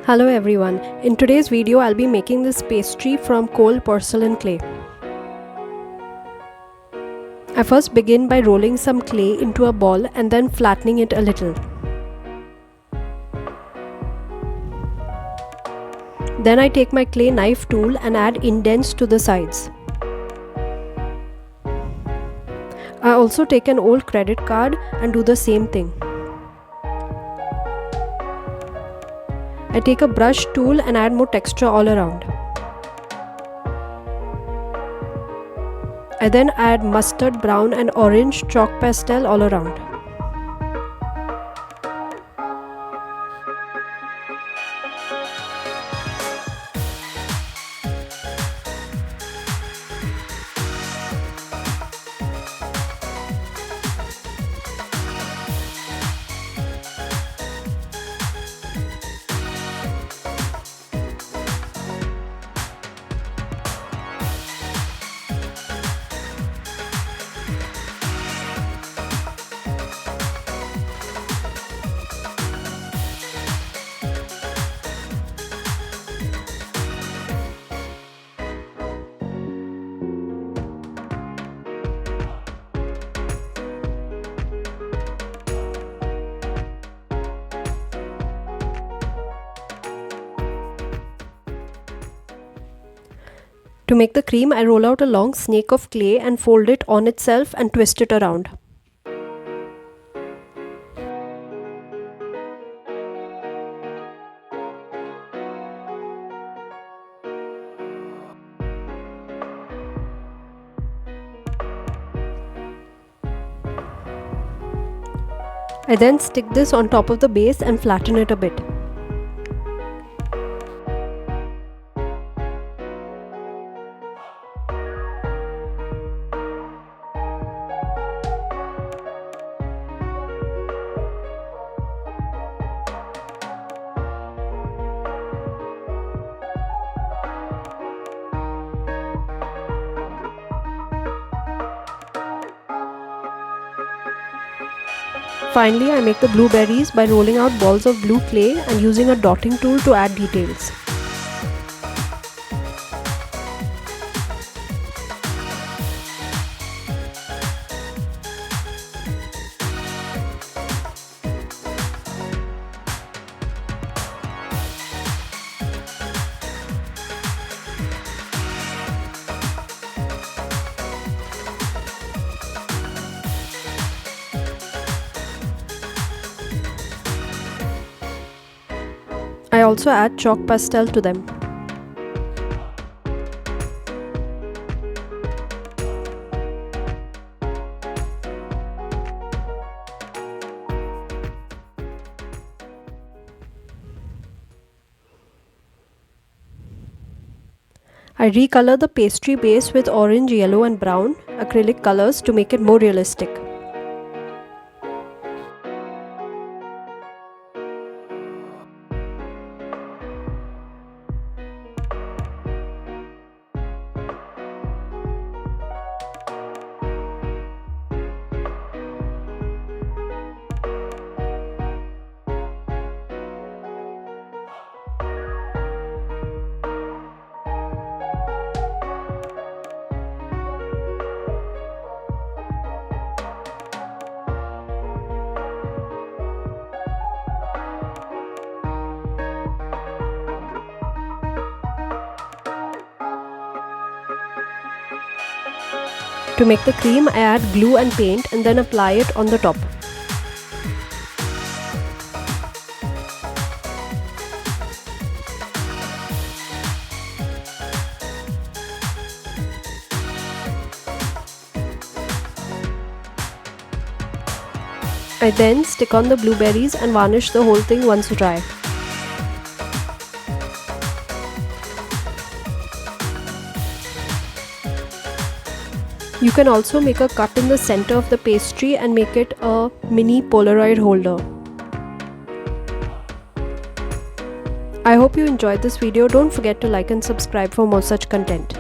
Hello everyone, in today's video I'll be making this pastry from Cold Procelain Clay. I first begin by rolling some clay into a ball and then flattening it a little. Then I take my clay knife tool and add indents to the sides. I also take an old credit card and do the same thing. I take a brush tool and add more texture all around. I then add mustard brown and orange chalk pastel all around. To make the cream, I roll out a long snake of clay and fold it on itself and twist it around. I then stick this on top of the base and flatten it a bit. Finally, I make the blueberries by rolling out balls of blue clay and using a dotting tool to add details. I also add chalk pastel to them. I recolor the pastry base with orange, yellow and brown acrylic colors to make it more realistic. To make the cream, I add glue and paint and then apply it on the top. I then stick on the blueberries and varnish the whole thing once dry. You can also make a cut in the center of the pastry and make it a mini Polaroid holder. I hope you enjoyed this video. Don't forget to like and subscribe for more such content.